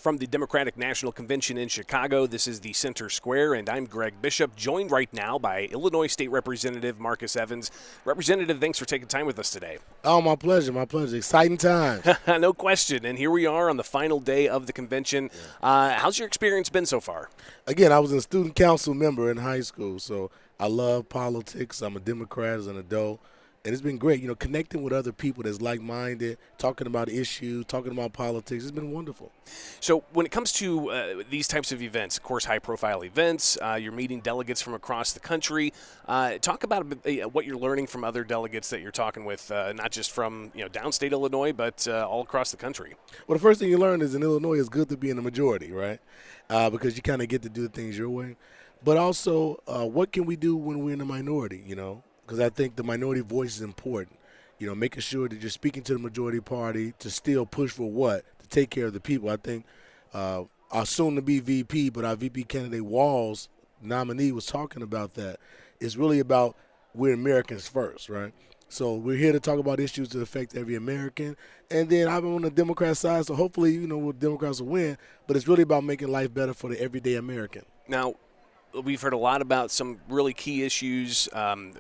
from the Democratic National Convention in Chicago. This is the Center Square, and I'm Greg Bishop, joined right now by Illinois State Representative Marcus Evans. Representative, thanks for taking time with us today. Oh, my pleasure, my pleasure. Exciting time. No question, and here we are on the final day of the convention. How's your experience been so far? Again, I was a student council member in high school, so I love politics. I'm a Democrat as an adult. And it's been great, connecting with other people that's like-minded, talking about issues, talking about politics. It's been wonderful. So when it comes to these types of events, of course, high-profile events, you're meeting delegates from across the country. Talk about what you're learning from other delegates that you're talking with, not just from downstate Illinois, but all across the country. Well, the first thing you learn is in Illinois it's good to be in the majority, right? Because you kind of get to do things your way. But also, what can we do when we're in the minority, Because I think the minority voice is important, making sure that you're speaking to the majority party to still push for what? To take care of the people. I think our soon-to-be VP, but our VP candidate Walls nominee was talking about that. It's really about we're Americans first, right? So we're here to talk about issues that affect every American. And then I'm on the Democrat side, so hopefully, Democrats will win. But it's really about making life better for the everyday American. Now, we've heard a lot about some really key issues,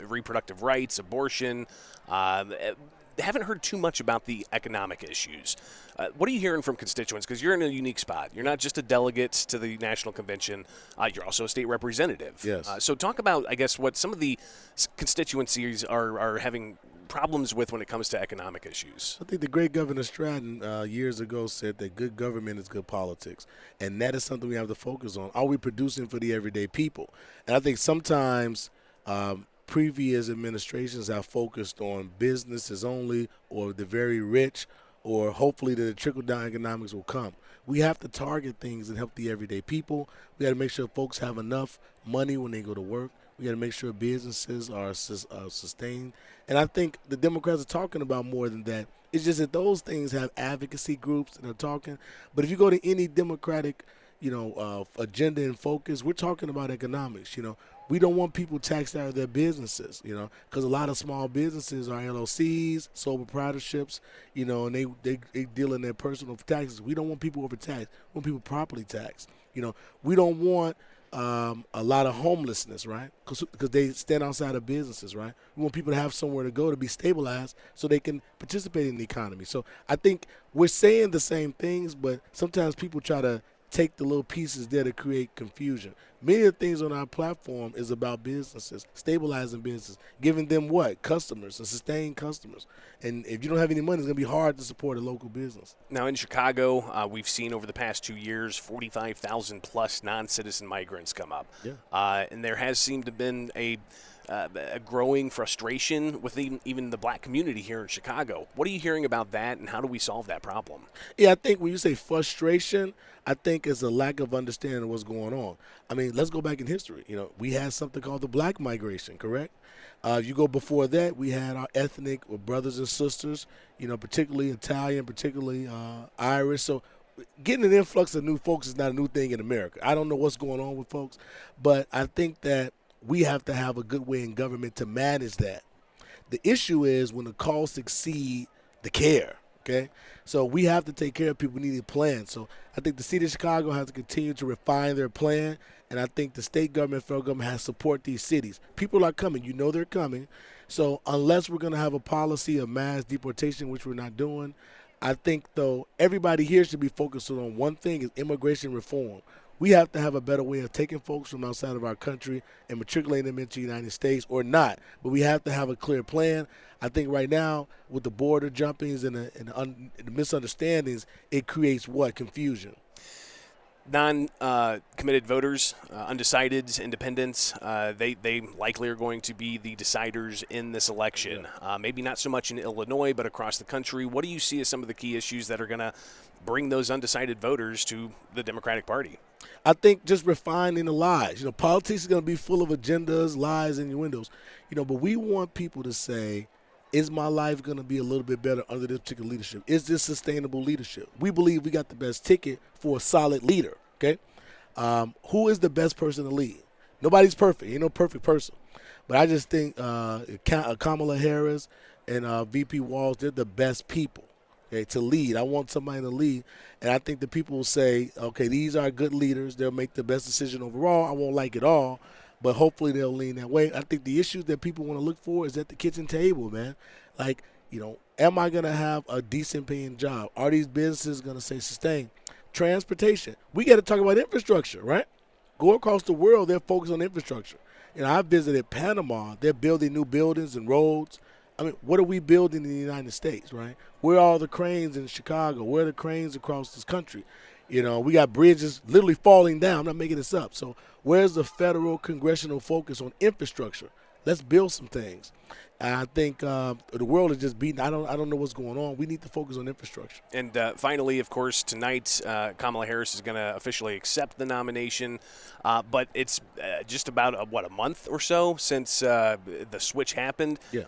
reproductive rights, abortion. Haven't heard too much about the economic issues. What are you hearing from constituents? Because you're in a unique spot. You're not just a delegate to the National Convention. You're also a state representative. Yes. So talk about, I guess, what some of the constituencies are having problems with when it comes to economic issues. I think the great Governor Stratton years ago said that good government is good politics, and that is something we have to focus on. Are we producing for the everyday people? And I think sometimes previous administrations have focused on businesses only or the very rich, or hopefully that the trickle-down economics will come. We have to target things that help the everyday people. We got to make sure folks have enough money when they go to work. We got to make sure businesses are sustained. And I think the Democrats are talking about more than that. It's just that those things have advocacy groups that are talking. But if you go to any Democratic, agenda and focus, we're talking about economics. We don't want people taxed out of their businesses, because a lot of small businesses are LLCs, sole proprietorships, and they deal in their personal taxes. We don't want people overtaxed. We want people properly taxed. We don't want a lot of homelessness, right? Because they stand outside of businesses, right? We want people to have somewhere to go to be stabilized so they can participate in the economy. So I think we're saying the same things, but sometimes people try to take the little pieces there to create confusion. Many of the things on our platform is about businesses, stabilizing businesses, giving them what? Customers, and sustain customers. And if you don't have any money, it's going to be hard to support a local business. Now in Chicago, we've seen over the past 2 years 45,000 plus non-citizen migrants come up. Yeah. And there has seemed to have been a growing frustration with even the black community here in Chicago. What are you hearing about that, and how do we solve that problem? Yeah, I think when you say frustration, I think it's a lack of understanding of what's going on. I mean, let's go back in history. We had something called the black migration, correct? If you go before that, we had our ethnic brothers and sisters, particularly Italian, particularly Irish. So getting an influx of new folks is not a new thing in America. I don't know what's going on with folks, but I think that we have to have a good way in government to manage that. The issue is when the costs exceed the care, okay? So we have to take care of people. We need a plan. So I think the city of Chicago has to continue to refine their plan, and I think the state government, federal government has to support these cities. People are coming. They're coming. So unless we're going to have a policy of mass deportation, which we're not doing, I think, though, everybody here should be focused on one thing, is immigration reform. We have to have a better way of taking folks from outside of our country and matriculating them into the United States, or not. But we have to have a clear plan. I think right now, with the border jumpings and the misunderstandings, it creates what? Confusion. Non-committed voters, undecideds, independents, they likely are going to be the deciders in this election. Maybe not so much in Illinois, but across the country. What do you see as some of the key issues that are going to bring those undecided voters to the Democratic Party? I think just refining the lies. Politics is going to be full of agendas, lies, innuendos. But we want people to say, is my life going to be a little bit better under this particular leadership? Is this sustainable leadership? We believe we got the best ticket for a solid leader, okay? Who is the best person to lead? Nobody's perfect. Ain't no perfect person. But I just think Kamala Harris and VP Walls, they're the best people. Okay, to lead. I want somebody to lead. And I think the people will say, okay, these are good leaders. They'll make the best decision overall. I won't like it all, but hopefully they'll lean that way. I think the issues that people want to look for is at the kitchen table, man. Like, am I going to have a decent paying job? Are these businesses going to stay sustained? Transportation. We got to talk about infrastructure, right? Go across the world, they're focused on infrastructure. I visited Panama. They're building new buildings and roads. I mean, what are we building in the United States, right? Where are all the cranes in Chicago? Where are the cranes across this country? We got bridges literally falling down. I'm not making this up. So where's the federal congressional focus on infrastructure? Let's build some things. And I think the world is just beaten. I don't know what's going on. We need to focus on infrastructure. And finally, of course, tonight Kamala Harris is going to officially accept the nomination. But it's just about a month or so since the switch happened. Yeah.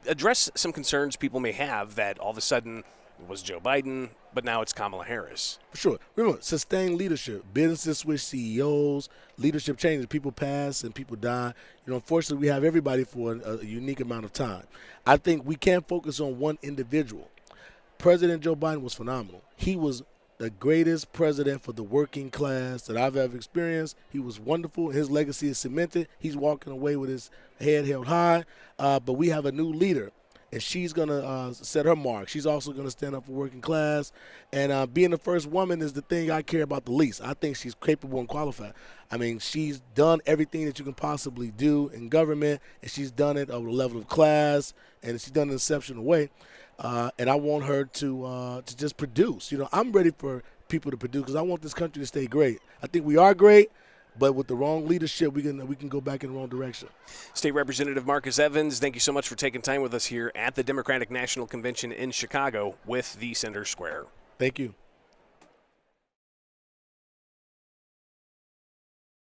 Address some concerns people may have that all of a sudden it was Joe Biden, but now it's Kamala Harris. For sure. Remember, sustained leadership. Businesses switch CEOs, leadership changes. People pass and people die. Unfortunately, we have everybody for a unique amount of time. I think we can't focus on one individual. President Joe Biden was phenomenal. He was the greatest president for the working class that I've ever experienced. He was wonderful. His legacy is cemented. He's walking away with his head held high. But we have a new leader. And she's going to set her mark. She's also going to stand up for working class. And being the first woman is the thing I care about the least. I think she's capable and qualified. I mean, she's done everything that you can possibly do in government, and she's done it of a level of class, and she's done it in an exceptional way. And I want her to just produce. I'm ready for people to produce because I want this country to stay great. I think we are great. But with the wrong leadership, we can go back in the wrong direction. State Representative Marcus Evans, thank you so much for taking time with us here at the Democratic National Convention in Chicago with the Center Square. Thank you.